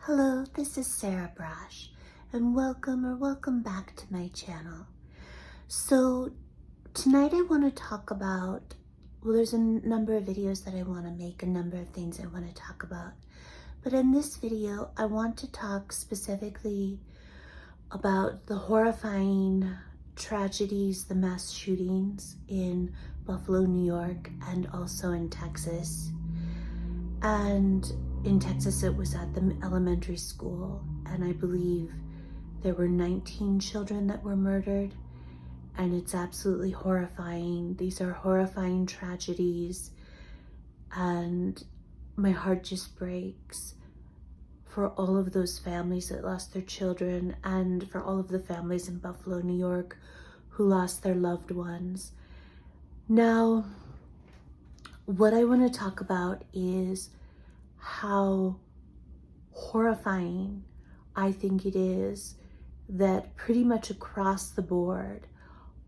Hello, this is Sarah Brash, and welcome back to my channel. So tonight I want to talk about, well, there's a number of videos that I want to make, a number of things I want to talk about. But in this video, I want to talk specifically about the horrifying tragedies, the mass shootings in Buffalo, New York, and also in Texas. And in Texas, it was at the elementary school, and I believe there were 19 children that were murdered, and it's absolutely horrifying. These are horrifying tragedies, and my heart just breaks for all of those families that lost their children, and for all of the families in Buffalo, New York, who lost their loved ones. Now, what I want to talk about is how horrifying I think it is that pretty much across the board,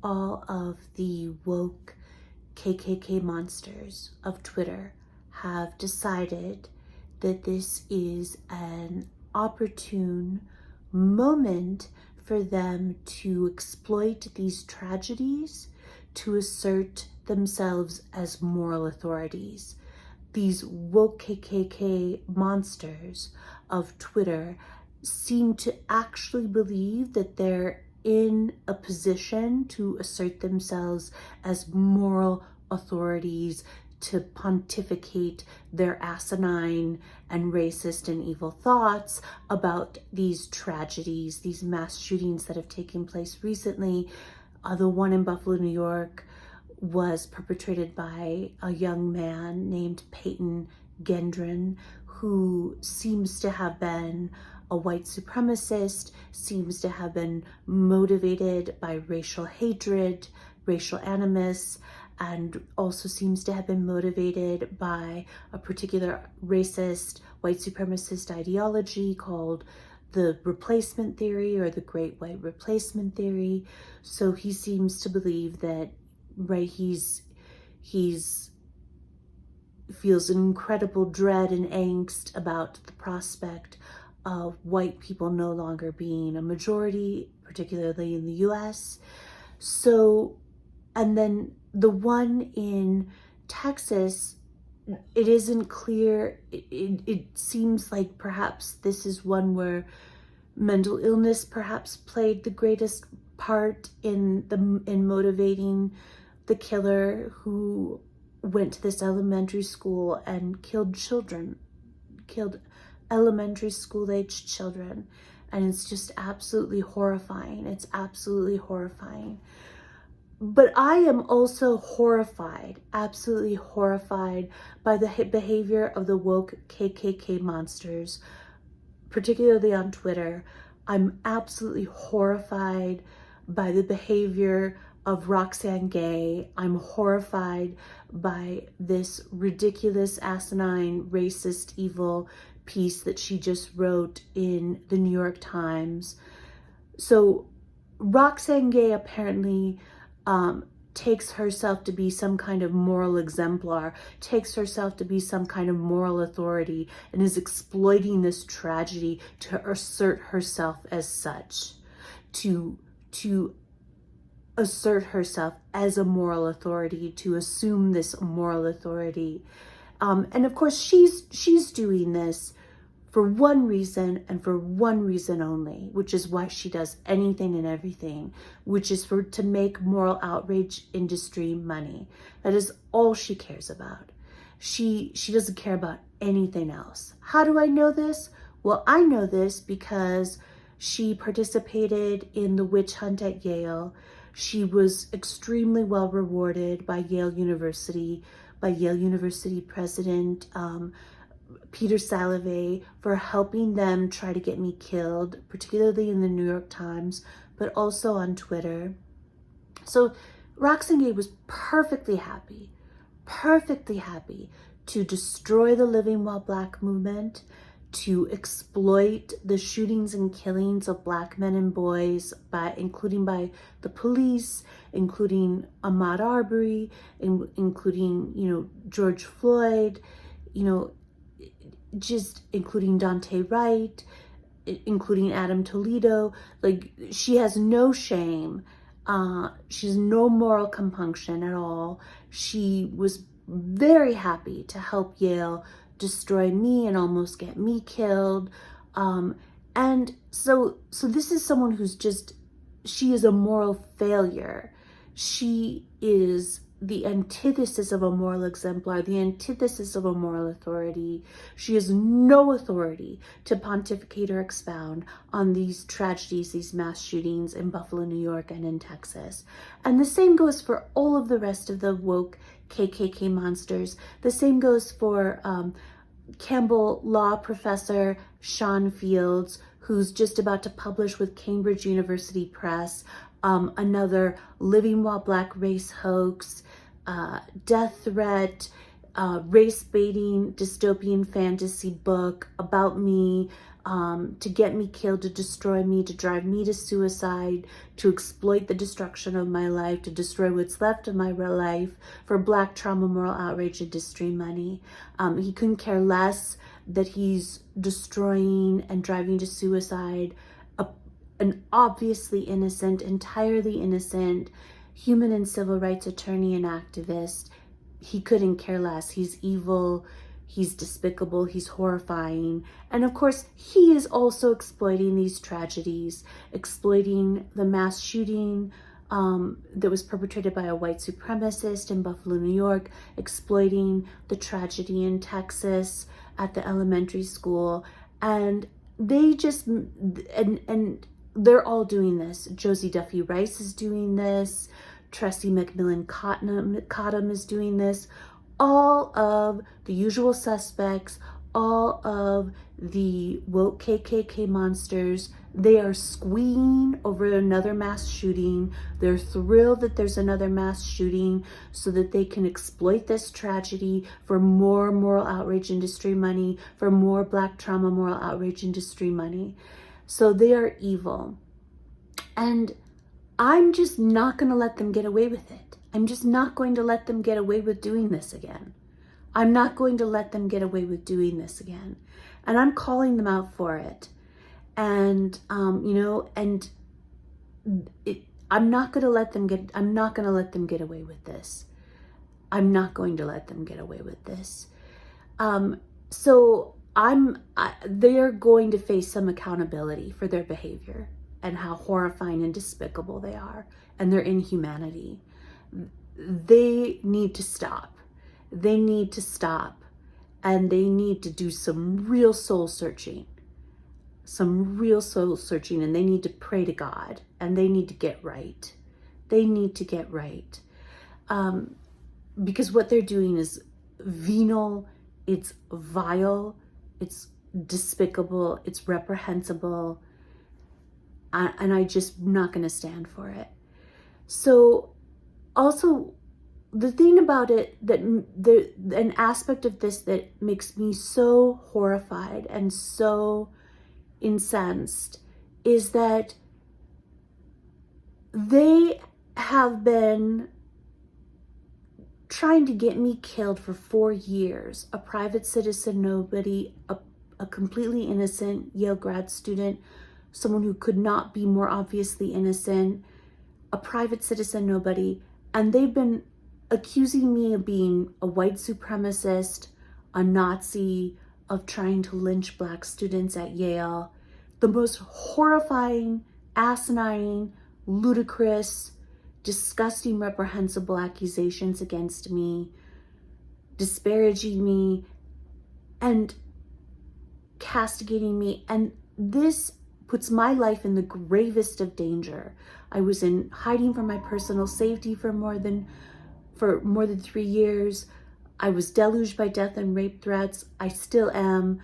all of the woke KKK monsters of Twitter have decided that this is an opportune moment for them to exploit these tragedies to assert themselves as moral authorities. These woke KKK monsters of Twitter seem to actually believe that they're in a position to assert themselves as moral authorities, to pontificate their asinine and racist and evil thoughts about these tragedies, these mass shootings that have taken place recently. The one in Buffalo, New York, was perpetrated by a young man named Peyton Gendron, who seems to have been a white supremacist, seems to have been motivated by racial hatred, racial animus, and also seems to have been motivated by a particular racist, white supremacist ideology called the replacement theory, or the great white replacement theory. So he seems to believe that, right, he's feels an incredible dread and angst about the prospect of white people no longer being a majority, particularly in the US. So, and then the one in Texas, it isn't clear. It seems like perhaps this is one where mental illness perhaps played the greatest part in motivating the killer, who went to this elementary school and killed elementary school aged children. And it's just absolutely horrifying. It's absolutely horrifying. But I am also horrified, absolutely horrified, by the behavior of the woke KKK monsters, particularly on Twitter. I'm absolutely horrified by the behavior of Roxane Gay. I'm horrified by this ridiculous, asinine, racist, evil piece that she just wrote in the New York Times. So Roxane Gay apparently takes herself to be some kind of moral exemplar, takes herself to be some kind of moral authority, and is exploiting this tragedy to assert herself as such, to assert herself as a moral authority, to assume this moral authority. And of course, she's doing this for one reason, and for one reason only, which is why she does anything and everything, which is to make moral outrage industry money. That is all she cares about. She doesn't care about anything else. How do I know this? Well, I know this because she participated in the witch hunt at Yale. She was extremely well rewarded by Yale University President Peter Salovey, for helping them try to get me killed, particularly in the New York Times, but also on Twitter. So Roxane Gay was perfectly happy to destroy the Living While Black movement, to exploit the shootings and killings of Black men and boys, including by the police, including Ahmaud Arbery, including, George Floyd. just including Dante Wright, including Adam Toledo. Like, she has no shame. She has no moral compunction at all. She was very happy to help Yale destroy me and almost get me killed. And so this is someone who's just, she is a moral failure. She is the antithesis of a moral exemplar, the antithesis of a moral authority. She has no authority to pontificate or expound on these tragedies, these mass shootings in Buffalo, New York, and in Texas. And the same goes for all of the rest of the woke KKK monsters. The same goes for Campbell law professor Sean Fields, who's just about to publish with Cambridge University Press another Living While Black race hoax, death threat, race baiting dystopian fantasy book about me, to get me killed, to destroy me, to drive me to suicide, to exploit the destruction of my life, to destroy what's left of my real life for Black trauma, moral outrage, and industry money. He couldn't care less that he's destroying and driving to suicide an obviously innocent, entirely innocent human and civil rights attorney and activist. He couldn't care less. He's evil, he's despicable, he's horrifying. And of course, he is also exploiting these tragedies, exploiting the mass shooting that was perpetrated by a white supremacist in Buffalo, New York, exploiting the tragedy in Texas at the elementary school. And they just, and they're all doing this. Josie Duffy Rice is doing this. Tressie McMillan Cottom is doing this. All of the usual suspects, all of the woke KKK monsters, they are squeeing over another mass shooting. They're thrilled that there's another mass shooting so that they can exploit this tragedy for more moral outrage industry money, for more Black trauma, moral outrage industry money. So they are evil. And I'm just not going to let them get away with it. I'm just not going to let them get away with doing this again. I'm not going to let them get away with doing this again. And I'm calling them out for it. And, and I'm not going to let them get away with this. I'm not going to let them get away with this. So they're going to face some accountability for their behavior and how horrifying and despicable they are and their inhumanity. They need to stop. They need to stop, and they need to do some real soul searching, and they need to pray to God, and they need to get right. They need to get right. Because what they're doing is venal, it's vile, it's despicable, it's reprehensible, and I just not going to stand for it. So also, the thing about it, that an aspect of this that makes me so horrified and so incensed is that they have been trying to get me killed for 4 years. A private citizen, nobody, a completely innocent Yale grad student, someone who could not be more obviously innocent, a private citizen, nobody. And they've been accusing me of being a white supremacist, a Nazi, of trying to lynch Black students at Yale. The most horrifying, asinine, ludicrous, disgusting, reprehensible accusations against me, disparaging me, and castigating me. And this puts my life in the gravest of danger. I was in hiding for my personal safety for more than 3 years. I was deluged by death and rape threats. I still am.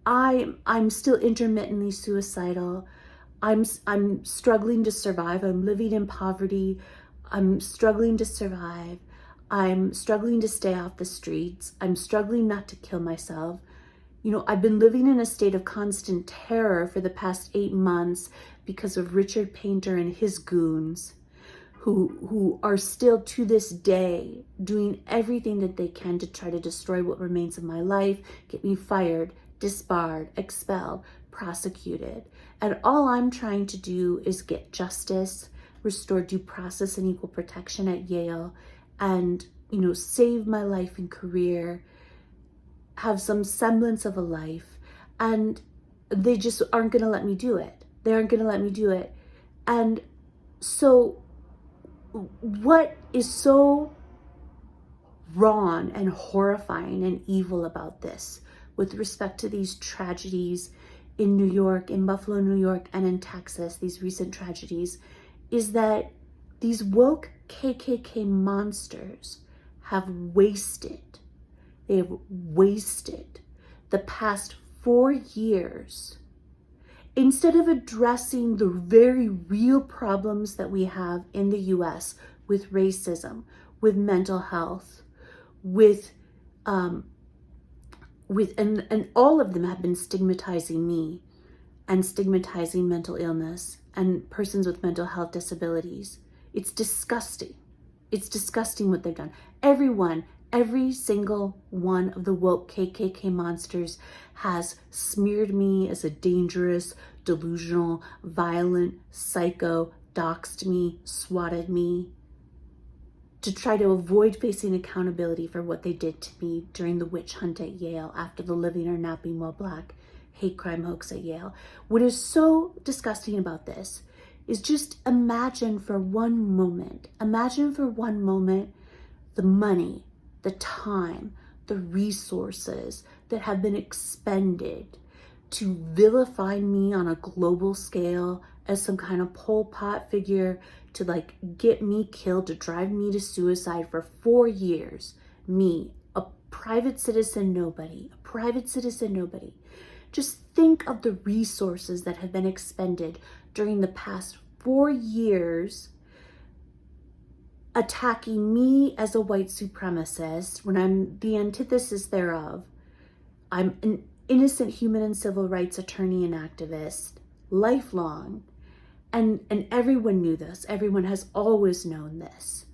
I'm still intermittently suicidal. I'm struggling to survive. I'm living in poverty. I'm struggling to survive. I'm struggling to stay off the streets. I'm struggling not to kill myself. I've been living in a state of constant terror for the past 8 months because of Richard Painter and his goons, who are still to this day doing everything that they can to try to destroy what remains of my life, get me fired, disbarred, expelled, prosecuted. And all I'm trying to do is get justice, restore due process and equal protection at Yale, and, save my life and career, have some semblance of a life. And they just aren't going to let me do it. They aren't going to let me do it. And so what is so wrong and horrifying and evil about this with respect to these tragedies in New York, in Buffalo, New York, and in Texas, these recent tragedies, is that these woke KKK monsters have wasted the past 4 years. Instead of addressing the very real problems that we have in the US with racism, with mental health, with and all of them have been stigmatizing me and stigmatizing mental illness and persons with mental health disabilities. It's disgusting. It's disgusting what they've done. Every single one of the woke KKK monsters has smeared me as a dangerous, delusional, violent psycho, doxed me, swatted me, to try to avoid facing accountability for what they did to me during the witch hunt at Yale after the Living or Napping While Black hate crime hoax at Yale. What is so disgusting about this is just imagine for one moment the money, the time, the resources that have been expended to vilify me on a global scale as some kind of Pol Pot figure, to get me killed, to drive me to suicide for 4 years. Me, a private citizen nobody. Just think of the resources that have been expended during the past 4 years attacking me as a white supremacist when I'm the antithesis thereof. I'm an innocent human and civil rights attorney and activist, lifelong. And everyone knew this. Everyone has always known this.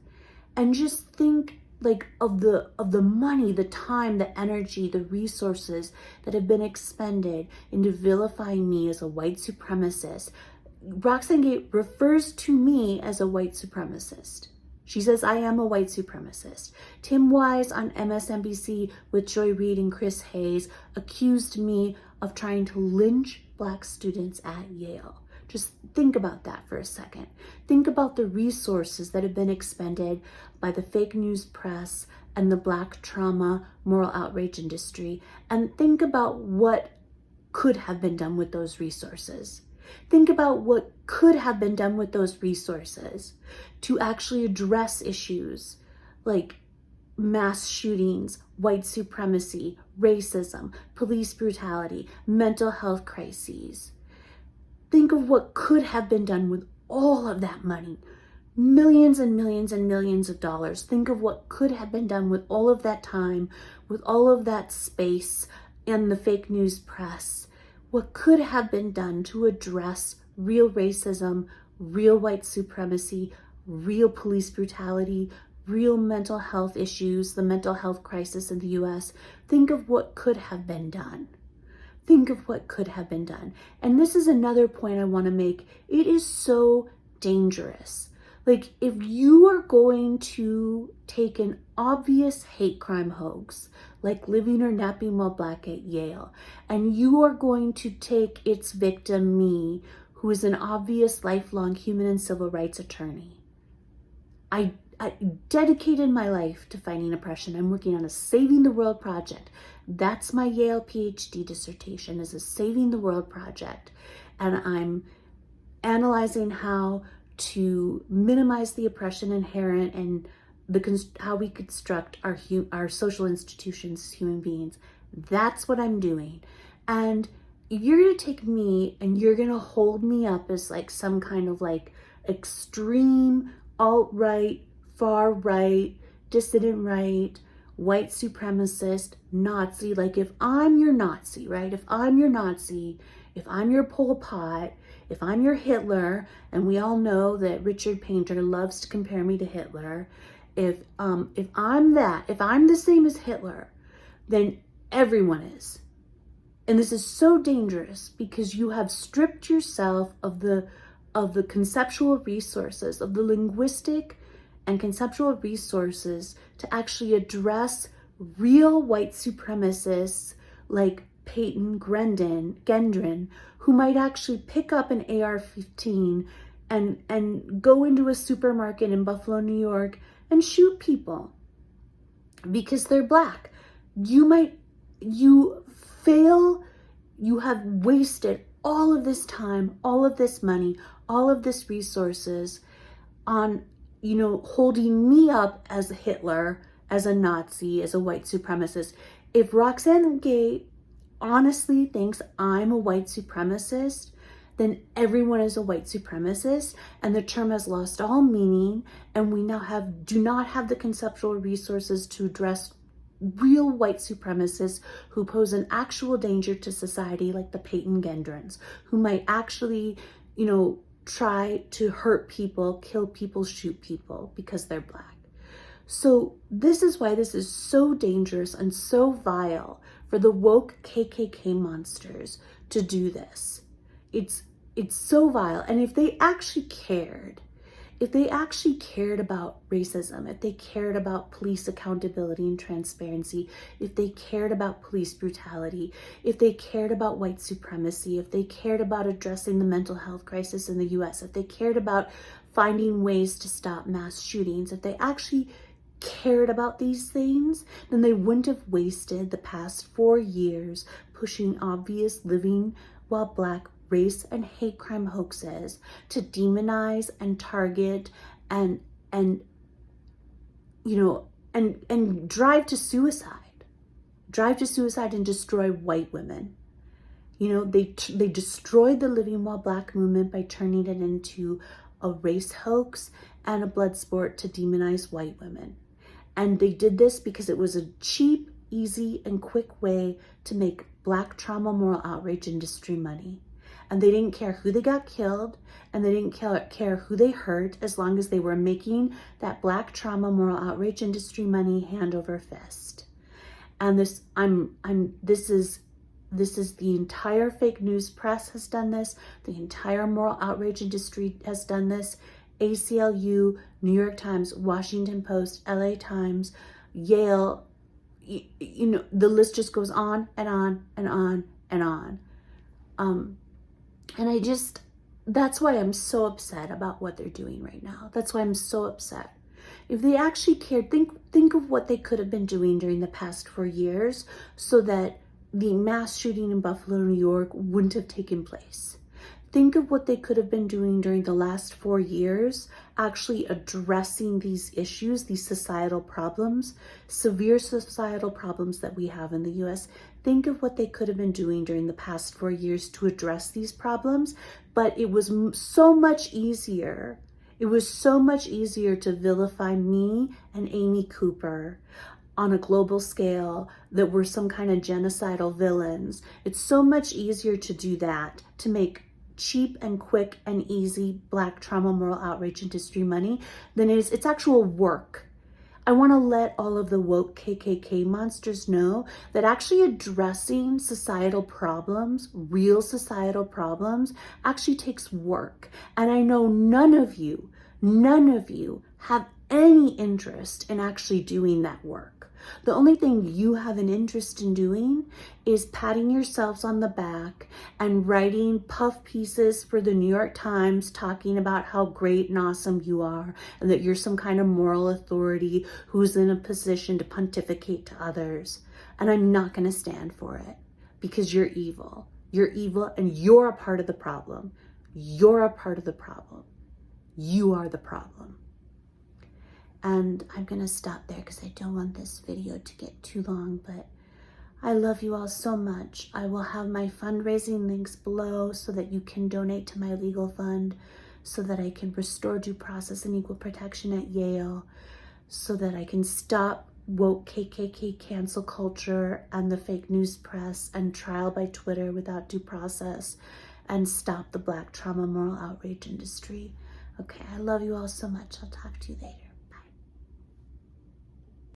And just think of the money, the time, the energy, the resources that have been expended into vilifying me as a white supremacist. Roxane Gay refers to me as a white supremacist. She says I am a white supremacist. Tim Wise on MSNBC with Joy Reid and Chris Hayes accused me of trying to lynch Black students at Yale. Just think about that for a second. Think about the resources that have been expended by the fake news press and the Black trauma moral outrage industry, and think about what could have been done with those resources. Think about what could have been done with those resources to actually address issues like mass shootings, white supremacy, racism, police brutality, mental health crises. Think of what could have been done with all of that money. Millions and millions and millions of dollars. Think of what could have been done with all of that time, with all of that space and the fake news press. What could have been done to address real racism, real white supremacy, real police brutality, real mental health issues, the mental health crisis in the US. Think of what could have been done. Think of what could have been done. And this is another point I want to make. It is so dangerous. If you are going to take an obvious hate crime hoax, like Living or Napping While Black at Yale, and you are going to take its victim, me, who is an obvious lifelong human and civil rights attorney. I dedicated my life to fighting oppression. I'm working on a Saving the World project. That's my Yale PhD dissertation, is a Saving the World project. And I'm analyzing how to minimize the oppression inherent in how we construct our social institutions as human beings. That's what I'm doing. And you're going to take me and you're going to hold me up as some kind of extreme alt-right, far right, dissident right, white supremacist, Nazi, like if I'm your Nazi, right? If I'm your Nazi, if I'm your Pol Pot, if I'm your Hitler, and we all know that Richard Painter loves to compare me to Hitler, if I'm that, if I'm the same as Hitler, then everyone is. And this is so dangerous because you have stripped yourself of the conceptual resources, of the linguistic and conceptual resources to actually address real white supremacists like Peyton Gendron, who might actually pick up an AR-15 and go into a supermarket in Buffalo, New York and shoot people because they're Black. You have wasted all of this time, all of this money, all of this resources on, holding me up as Hitler, as a Nazi, as a white supremacist. If Roxane Gay honestly thinks I'm a white supremacist, then everyone is a white supremacist, and the term has lost all meaning, and we now do not have the conceptual resources to address real white supremacists who pose an actual danger to society, like the Peyton Gendrons, who might actually, try to hurt people, kill people, shoot people because they're Black. So this is why this is so dangerous and so vile for the woke KKK monsters to do this. It's so vile. And if they actually cared about racism, if they cared about police accountability and transparency, if they cared about police brutality, if they cared about white supremacy, if they cared about addressing the mental health crisis in the US, if they cared about finding ways to stop mass shootings, if they actually cared about these things, then they wouldn't have wasted the past 4 years pushing obvious living while Black race and hate crime hoaxes to demonize and target and drive to suicide and destroy white women. They destroyed the Living While Black movement by turning it into a race hoax and a blood sport to demonize white women. And they did this because it was a cheap, easy, and quick way to make Black trauma moral outrage industry money. And they didn't care who they got killed, and they didn't care who they hurt, as long as they were making that Black trauma moral outrage industry money hand over fist. And this is the entire fake news press has done this. The entire moral outrage industry has done this. ACLU, New York Times, Washington Post, LA Times, Yale, the list just goes on and on and on and on. And that's why I'm so upset about what they're doing right now. That's why I'm so upset. If they actually cared, think of what they could have been doing during the past 4 years so that the mass shooting in Buffalo, New York wouldn't have taken place. Think of what they could have been doing during the last 4 years, actually addressing these issues, these societal problems, severe societal problems that we have in the US. Think of what they could have been doing during the past 4 years to address these problems, but it was so much easier. It was so much easier to vilify me and Amy Cooper on a global scale that we're some kind of genocidal villains. It's so much easier to do that, to make cheap and quick and easy Black trauma moral outrage industry money than it's actual work. I want to let all of the woke KKK monsters know that actually addressing societal problems, real societal problems, actually takes work. And I know none of you have any interest in actually doing that work. The only thing you have an interest in doing is patting yourselves on the back and writing puff pieces for the New York Times talking about how great and awesome you are and that you're some kind of moral authority who's in a position to pontificate to others. And I'm not going to stand for it because you're evil. You're evil and you're a part of the problem. You're a part of the problem. You are the problem. And I'm going to stop there because I don't want this video to get too long, but I love you all so much. I will have my fundraising links below so that you can donate to my legal fund so that I can restore due process and equal protection at Yale, so that I can stop woke KKK cancel culture and the fake news press and trial by Twitter without due process, and stop the Black trauma moral outrage industry. Okay, I love you all so much. I'll talk to you later.